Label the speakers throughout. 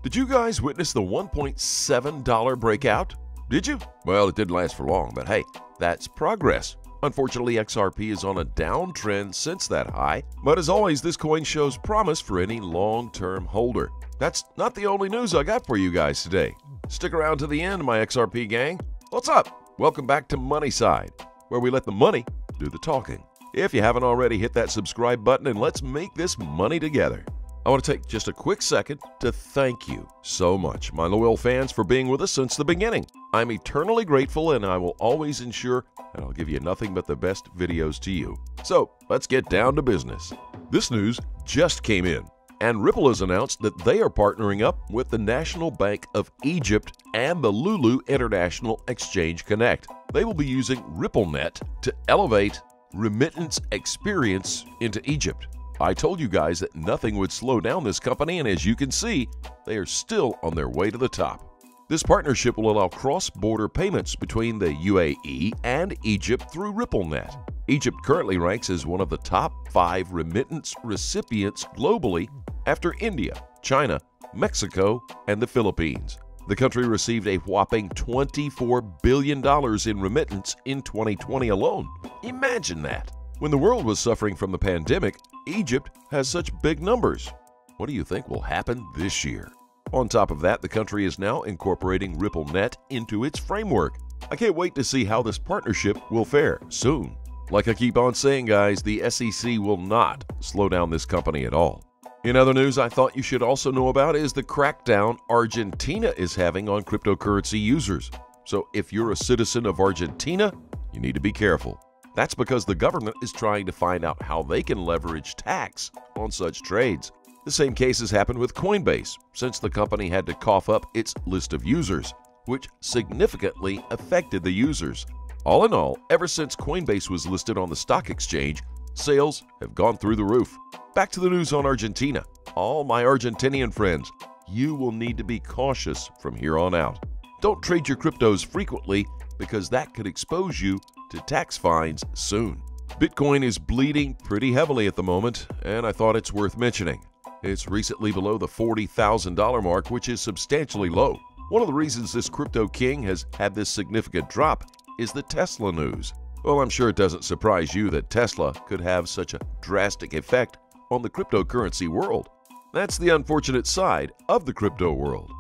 Speaker 1: Did you guys witness the $1.7 breakout? Did you? Well, it didn't last for long, but hey, that's progress. Unfortunately, XRP is on a downtrend since that high, but as always, this coin shows promise for any long-term holder. That's not the only news I got for you guys today. Stick around to the end, my XRP gang. What's up? Welcome back to Money Side, where we let the money do the talking. If you haven't already, hit that subscribe button and let's make this money together. I want to take just a quick second to thank you so much, my loyal fans, for being with us since the beginning. I'm eternally grateful, and I will always ensure that I'll give you nothing but the best videos to you. So let's get down to business. This news just came in, and Ripple has announced that they are partnering up with the National Bank of Egypt and the Lulu International Exchange Connect. They will be using RippleNet to elevate remittance experience into Egypt. I told you guys that nothing would slow down this company, and as you can see, they are still on their way to the top. This partnership will allow cross-border payments between the UAE and Egypt through RippleNet. Egypt currently ranks as one of the top 5 remittance recipients globally after India, China, Mexico, and the Philippines. The country received a whopping $24 billion in remittance in 2020 alone. Imagine that! When the world was suffering from the pandemic, Egypt has such big numbers. What do you think will happen this year? On top of that, the country is now incorporating RippleNet into its framework. I can't wait to see how this partnership will fare soon. Like I keep on saying, guys, the SEC will not slow down this company at all. In other news I thought you should also know about is the crackdown Argentina is having on cryptocurrency users. So if you're a citizen of Argentina, you need to be careful. That's because the government is trying to find out how they can leverage tax on such trades. The same case has happened with Coinbase, since the company had to cough up its list of users, which significantly affected the users. All in all, ever since Coinbase was listed on the stock exchange, sales have gone through the roof. Back to the news on Argentina. All my Argentinian friends, you will need to be cautious from here on out. Don't trade your cryptos frequently because that could expose you to tax fines soon. Bitcoin is bleeding pretty heavily at the moment, and I thought it's worth mentioning. It's recently below the $40,000 mark, which is substantially low. One of the reasons this crypto king has had this significant drop is the Tesla news. Well, I'm sure it doesn't surprise you that Tesla could have such a drastic effect on the cryptocurrency world. That's the unfortunate side of the crypto world.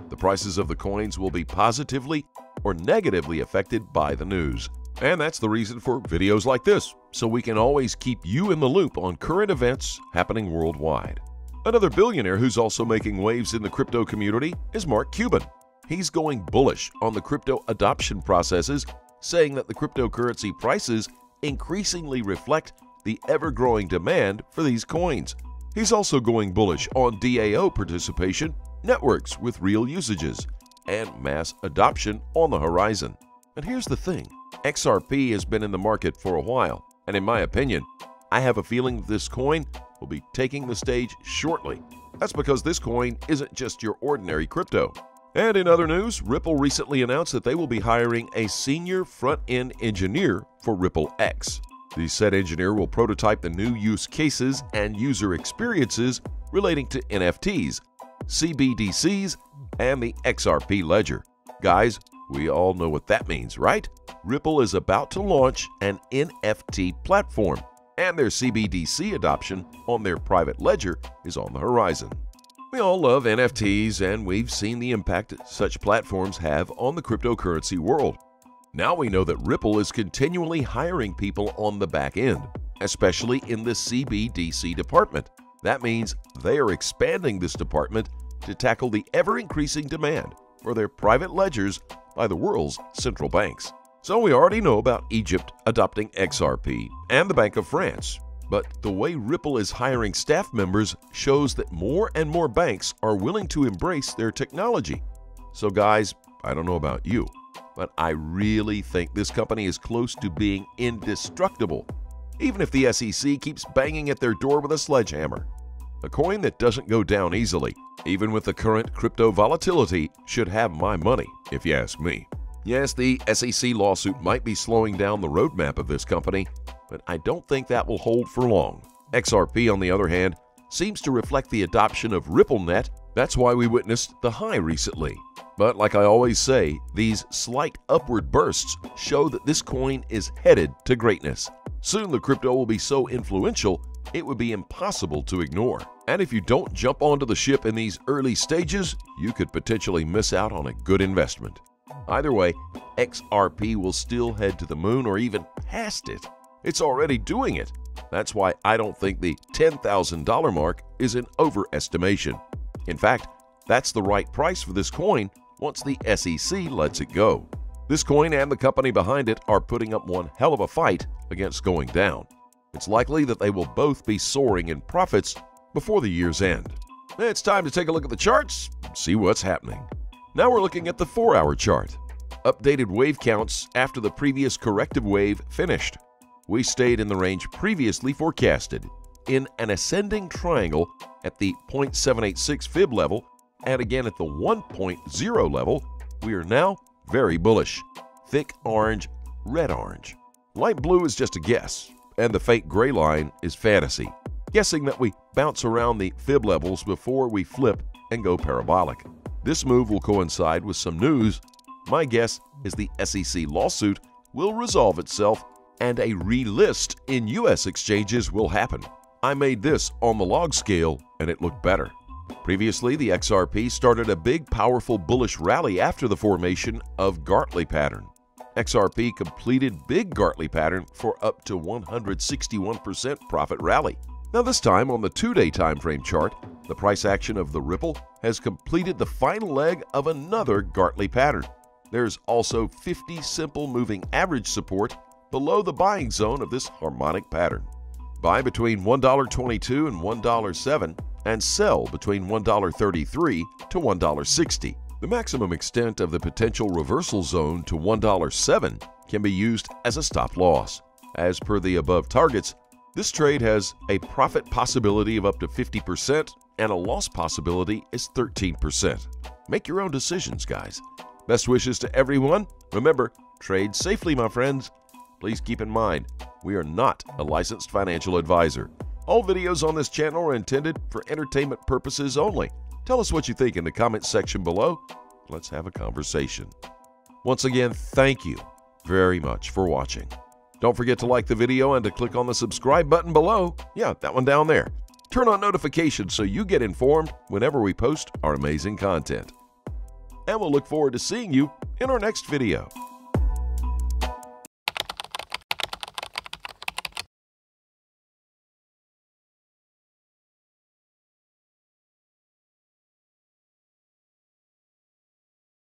Speaker 1: The prices of the coins will be positively or negatively affected by the news. And that's the reason for videos like this, so we can always keep you in the loop on current events happening worldwide. Another billionaire who's also making waves in the crypto community is Mark Cuban. He's going bullish on the crypto adoption processes, saying that the cryptocurrency prices increasingly reflect the ever-growing demand for these coins. He's also going bullish on DAO participation, networks with real usages, and mass adoption on the horizon. And here's the thing, XRP has been in the market for a while, and in my opinion, I have a feeling this coin will be taking the stage shortly. That's because this coin isn't just your ordinary crypto. And in other news, Ripple recently announced that they will be hiring a senior front-end engineer for RippleX. The said engineer will prototype the new use cases and user experiences relating to NFTs, CBDCs, and the XRP ledger. Guys, we all know what that means, right? Ripple is about to launch an NFT platform, and their CBDC adoption on their private ledger is on the horizon. We all love NFTs, and we've seen the impact such platforms have on the cryptocurrency world. Now we know that Ripple is continually hiring people on the back end, especially in the CBDC department. That means they are expanding this department to tackle the ever-increasing demand for their private ledgers by the world's central banks. So we already know about Egypt adopting XRP and the Bank of France. But the way Ripple is hiring staff members shows that more and more banks are willing to embrace their technology. So guys, I don't know about you, but I really think this company is close to being indestructible, even if the SEC keeps banging at their door with a sledgehammer. A coin that doesn't go down easily, even with the current crypto volatility, should have my money, if you ask me. Yes, the SEC lawsuit might be slowing down the roadmap of this company, but I don't think that will hold for long. XRP, on the other hand, seems to reflect the adoption of RippleNet That's why we witnessed the high recently. But like I always say, these slight upward bursts show that this coin is headed to greatness. Soon the crypto will be so influential, it would be impossible to ignore. And if you don't jump onto the ship in these early stages, you could potentially miss out on a good investment. Either way, XRP will still head to the moon or even past it. It's already doing it. That's why I don't think the $10,000 mark is an overestimation. In fact, that's the right price for this coin once the SEC lets it go. This coin and the company behind it are putting up one hell of a fight against going down. It's likely that they will both be soaring in profits before the year's end. It's time to take a look at the charts and see what's happening. Now we're looking at the 4-hour chart. Updated wave counts after the previous corrective wave finished. We stayed in the range previously forecasted, in an ascending triangle at the 0.786 fib level and again at the 1.0 level. We are now very bullish. Thick orange, red orange. Light blue is just a guess, and the faint gray line is fantasy, guessing that we bounce around the fib levels before we flip and go parabolic. This move will coincide with some news. My guess is the SEC lawsuit will resolve itself and a relist in US exchanges will happen. I made this on the log scale and it looked better. Previously, the XRP started a big, powerful bullish rally after the formation of Gartley pattern. XRP completed big Gartley pattern for up to 161% profit rally. Now this time on the 2-day time frame chart, the price action of the Ripple has completed the final leg of another Gartley pattern. There's also 50 simple moving average support below the buying zone of this harmonic pattern. Buy between $1.22 and $1.07 and sell between $1.33 to $1.60. The maximum extent of the potential reversal zone to $1.07 can be used as a stop loss. As per the above targets, this trade has a profit possibility of up to 50% and a loss possibility is 13%. Make your own decisions, guys. Best wishes to everyone. Remember, trade safely, my friends. Please keep in mind, we are not a licensed financial advisor. All videos on this channel are intended for entertainment purposes only. Tell us what you think in the comments section below. Let's have a conversation. Once again, thank you very much for watching. Don't forget to like the video and to click on the subscribe button below. Yeah, that one down there. Turn on notifications so you get informed whenever we post our amazing content. And we'll look forward to seeing you in our next video.